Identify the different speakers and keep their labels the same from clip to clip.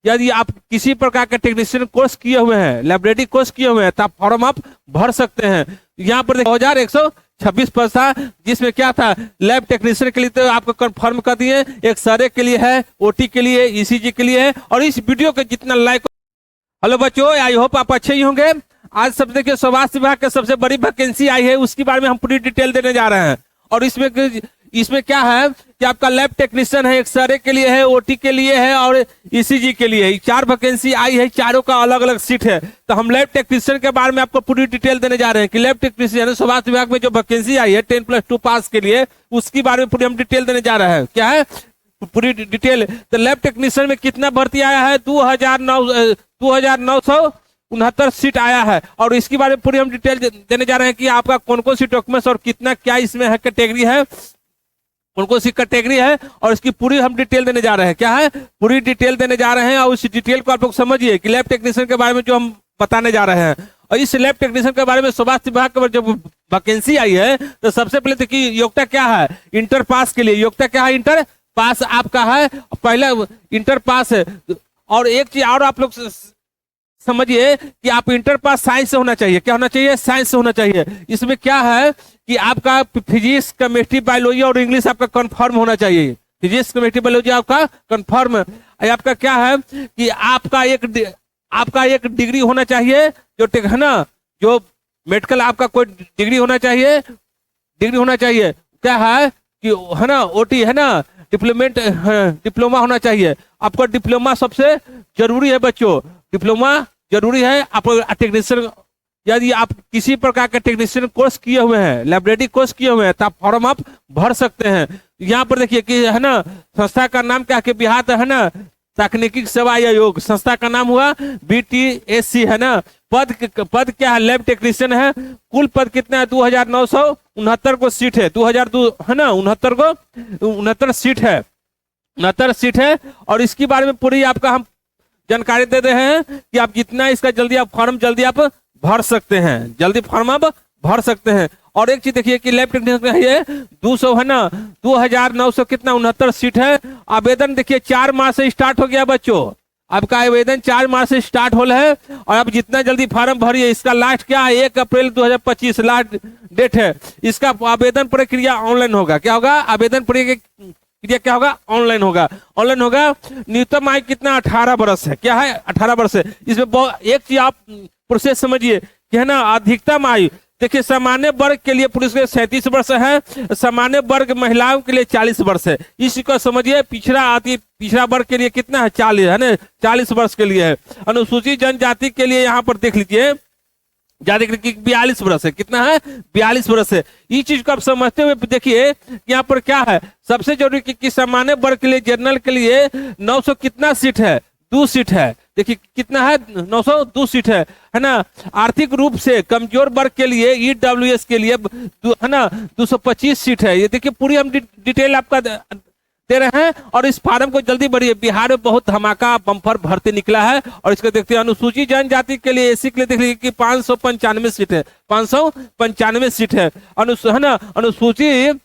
Speaker 1: यदि आप किसी प्रकार का टेक्नीशियन कोर्स किए हुए हैं, लैबोरेटरी कोर्स किए हुए हैं, तो आप फॉर्म आप भर सकते हैं। यहाँ पर 2126 पद था, जिसमें क्या था, लैब टेक्नीशियन के लिए तो आपको कंफर्म कर दिए, एक सर्वे के लिए है, ओटी के लिए, ईसीजी के लिए है। और इस वीडियो के जितना लाइक, हेलो बच्चों, आई होप आप अच्छे ही होंगे। आज सब देखिए स्वास्थ्य विभाग की सबसे बड़ी वैकेंसी आई है, उसके बारे में हम पूरी डिटेल देने जा रहे हैं। और इसमें क्या है कि आपका लैब टेक्नीशियन है, एक्सरे के लिए है, ओटी के लिए है और ईसीजी के लिए है। 4 वैकेंसी आई है, चारों का अलग अलग सीट है। तो हम लैब टेक्नीशियन के बारे में आपको पूरी डिटेल देने जा रहे हैं कि लैब टेक्नीशियन स्वास्थ्य विभाग में जो वैकेंसी आई है 10+2 पास के लिए, उसके बारे में पूरी हम डिटेल देने जा रहे हैं। क्या है पूरी डिटेल? तो लैब टेक्नीशियन में कितना भर्ती आया है? 2969 सीट आया है। और इसके बारे में पूरी हम डिटेल देने जा रहे हैं कि आपका कौन कौन सी डॉक्यूमेंट्स और कितना क्या इसमें है, कैटेगरी है, कौन कौन सी कैटेगरी है, और इसकी पूरी हम डिटेल देने जा रहे हैं। क्या है पूरी डिटेल देने जा रहे हैं। और उस डिटेल को आप लोग समझिए कि लैब टेक्नीशियन के बारे में जो हम बताने जा रहे हैं। और इस लैब टेक्नीशियन के बारे में स्वास्थ्य विभाग का जब वैकेंसी आई है तो सबसे पहले तो कि योग्यता क्या है, इंटर पास के लिए योग्यता क्या है, इंटर पास आपका है, पहला इंटर पास है। और एक चीज और आप लोग समझिए कि आप इंटर पास साइंस से होना चाहिए। क्या होना चाहिए? साइंस से होना चाहिए। इसमें क्या है कि आपका फिजिक्स, केमिस्ट्री, बायोलॉजी और इंग्लिश आपका कंफर्म होना चाहिए। फिजिक्स, केमिस्ट्री, बायोलॉजी आपका कंफर्म। आपका क्या है कि आपका एक डिग्री होना चाहिए, जो है ना, जो मेडिकल आपका कोई डिग्री होना चाहिए, क्या है कि है ना, ओटी है ना, डिप्लोमा होना चाहिए। आपका डिप्लोमा सबसे जरूरी है बच्चों, डिप्लोमा जरूरी है। आप टेक्नीशियन, यदि आप किसी प्रकार का टेक्नीशियन कोर्स किए हुए हैं, लैबोरेटरी कोर्स किए हुए हैं, तो आप फॉर्म आप भर सकते हैं। यहाँ पर देखिए कि है ना, संस्था का नाम क्या है, बिहार है ना तकनीकी सेवा आयोग, संस्था का नाम हुआ BTSC है ना। पद क्या है? लैब टेक्नीशियन है। कुल पद कितना है? 2969 को सीट है, 2002 है ना, 69 सीट है, 69 सीट है। और इसके बारे में पूरी आपका हम जानकारी दे रहे हैं कि आप जितना इसका जल्दी आप फॉर्म जल्दी आप भर सकते हैं, जल्दी फॉर्म आप भर सकते हैं। और एक चीज देखिए कि लैब टेक्नीशियन में है 200 है ना, 2900 कितना 69 सीट है। आवेदन देखिए 4 माह से स्टार्ट हो गया बच्चों, आपका आवेदन 4 माह से स्टार्ट हो रहा है। और आप जितना जल्दी फॉर्म भरिए, इसका लास्ट क्या है? 1 अप्रैल 2025 लास्ट डेट है। इसका आवेदन प्रक्रिया ऑनलाइन होगा। क्या होगा? आवेदन प्रक्रिया क्या होगा? ऑनलाइन होगा। ऑनलाइन होगा। न्यूनतम आयु कितना? 18 वर्ष है। क्या है? 18 वर्ष है। इसमें एक चीज आप प्रोसेस समझिए कि है ना, अधिकतम आयु देखिए, सामान्य वर्ग के लिए पुरुष के 37 वर्ष है, सामान्य वर्ग महिलाओं के लिए 40 वर्ष है। इसी को समझिए। पिछड़ा वर्ग के लिए कितना है? 40 है ना, 40 वर्ष के लिए है। अनुसूचित जनजाति के लिए यहाँ पर देख लीजिए 42 वर्ष है। कितना है? 42 वर्ष है। इस चीज को आप समझते हुए देखिए यहाँ पर क्या है, सबसे जरूरी कि सामान्य वर्ग के लिए, जनरल के लिए 900 कितना सीट है? 2 सीट है। देखिए कितना है? 902 सीट है ना। आर्थिक रूप से कमजोर वर्ग के लिए, EWS के लिए है ना 225 सीट है। ये देखिए पूरी हम डिटेल आपका दे रहे हैं। और इस फार्म को जल्दी भरिए। बिहार में बहुत धमाका बम्पर भर्ती निकला है। और इसको देखते हैं अनुसूचित जनजाति के लिए, एसी के लिए देख लीजिए कि 595 सीट है, 595 सीट है ना। अनुसूचित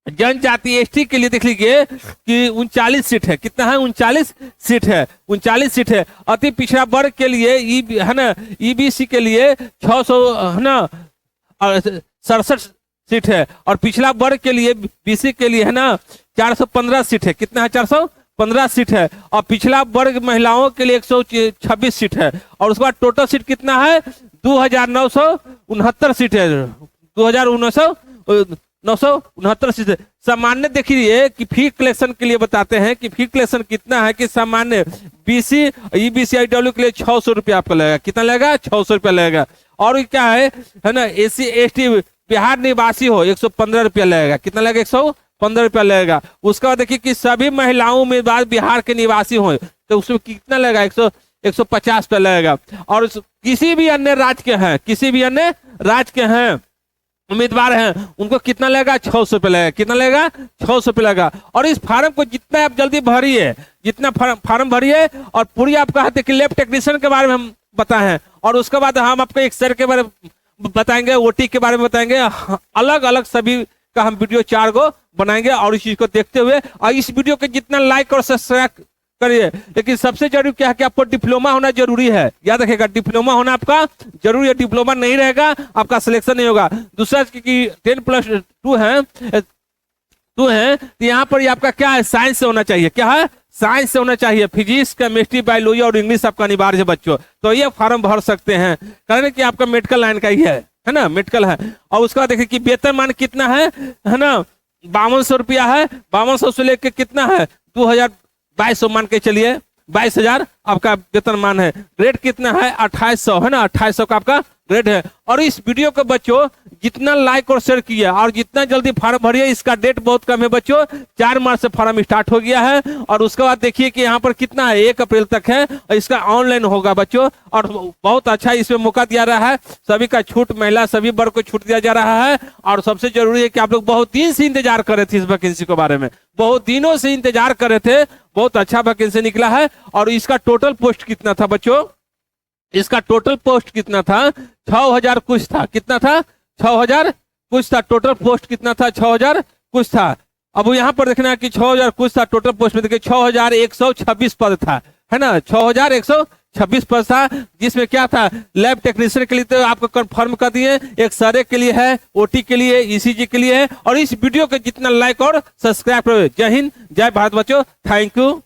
Speaker 1: जनजाति ST के लिए देख लीजिए कि 39 सीट है। कितना है? 39 सीट है, 39 सीट है। अति पिछड़ा वर्ग के लिए है ना, EBC के लिए 600 है ना 67 सीट है। और पिछड़ा वर्ग के लिए BC के लिए है ना 415 सीट है। कितना है? 415 सीट है। और पिछड़ा वर्ग महिलाओं के लिए 126 सीट है। और उसके बाद टोटल सीट कितना है? 2969 सीट है, 2969 सीट है। सामान्य देखिए कि फी कलेक्शन के लिए बताते हैं कि फी कलेक्शन कितना है कि सामान्य BC EBC IW के लिए 600 रुपया आपका लगेगा। कितना लगेगा? 600 रुपया लगेगा। और क्या है ना, SC ST बिहार निवासी हो 115 रुपया लगेगा। कितना लगेगा? 115 रुपया लगेगा। उसके बाद देखिए कि सभी महिलाओं उम्मीदवार बिहार के निवासी हो तो उसमें कितना लगेगा? 150 रुपया लगेगा। और किसी भी अन्य राज्य के हैं, किसी भी अन्य राज्य के हैं उम्मीदवार हैं, उनको कितना लगेगा? 600 रुपये लगेगा। कितना लगेगा? 600 रुपये लगेगा। और इस फार्म को जितना आप जल्दी भरिए, जितना फार्म भरिए। और पूरी आपका है कि लैब टेक्नीशियन के बारे में हम बताएं। और उसके बाद हम आपको एक्सरे के बारे में बताएंगे, ओटी के बारे में बताएंगे, अलग अलग सभी का हम वीडियो 4 को बनाएंगे। और इस चीज को देखते हुए और इस वीडियो के जितना लाइक और सब्सक्राइब करिए। लेकिन सबसे जरूरी क्या है कि आपको डिप्लोमा होना जरूरी है, याद रखिएगा डिप्लोमा होना आपका जरूरी है। डिप्लोमा नहीं रहेगा आपका सिलेक्शन नहीं होगा। दूसरा कि 10+2 है तो यहाँ पर ये आपका क्या है, साइंस से होना चाहिए। क्या है, साइंस से होना चाहिए। फिजिक्स, केमिस्ट्री, बायोलॉजी और इंग्लिश आपका अनिवार्य है बच्चों। तो ये फॉर्म भर सकते हैं, कारण कि आपका मेडिकल लाइन का ही है ना, मेडिकल है। और उसका देखिए कि वेतनमान कितना है ना, 5200 रुपया है। 5200 से लेके कितना है, 2200 मान के चलिए, 22,000 आपका वेतनमान है। ग्रेड कितना है, 2800 है ना, 2800 का आपका ग्रेड है। और इस वीडियो को बच्चों जितना लाइक और शेयर किया और जितना जल्दी फॉर्म भरिए, इसका डेट बहुत कम है बच्चों, 4 मार्च से फॉर्म स्टार्ट हो गया है। और उसके बाद देखिए कि यहाँ पर कितना है, 1 अप्रैल तक है, और इसका ऑनलाइन होगा बच्चों। और बहुत अच्छा इसमें मौका दिया रहा है, सभी का छूट, महिला सभी वर्ग को छूट दिया जा रहा है। और सबसे जरूरी है कि आप लोग बहुत दिन से इंतजार कर रहे थे इस वैकेंसी के बारे में, बहुत दिनों से इंतजार कर रहे थे। बहुत अच्छा वैकेंसी निकला है। और इसका टोटल पोस्ट कितना था बच्चों, इसका टोटल पोस्ट कितना था, 6000 कुछ था। कितना था, 6000 कुछ था। टोटल पोस्ट कितना था, 6000 कुछ था। अब यहाँ पर देखना है कि 6000 कुछ था टोटल पोस्ट में। देखिए 6126 पद था, है ना, 6126 पद था। जिसमें क्या था, लैब टेक्नीशियन के लिए तो आपको कंफर्म कर दिए, एक सारे के लिए है, ओटी के लिए, ईसीजी के लिए है। और इस वीडियो के जितना लाइक और सब्सक्राइब करो। जय हिंद, जय भारत बच्चों, थैंक यू।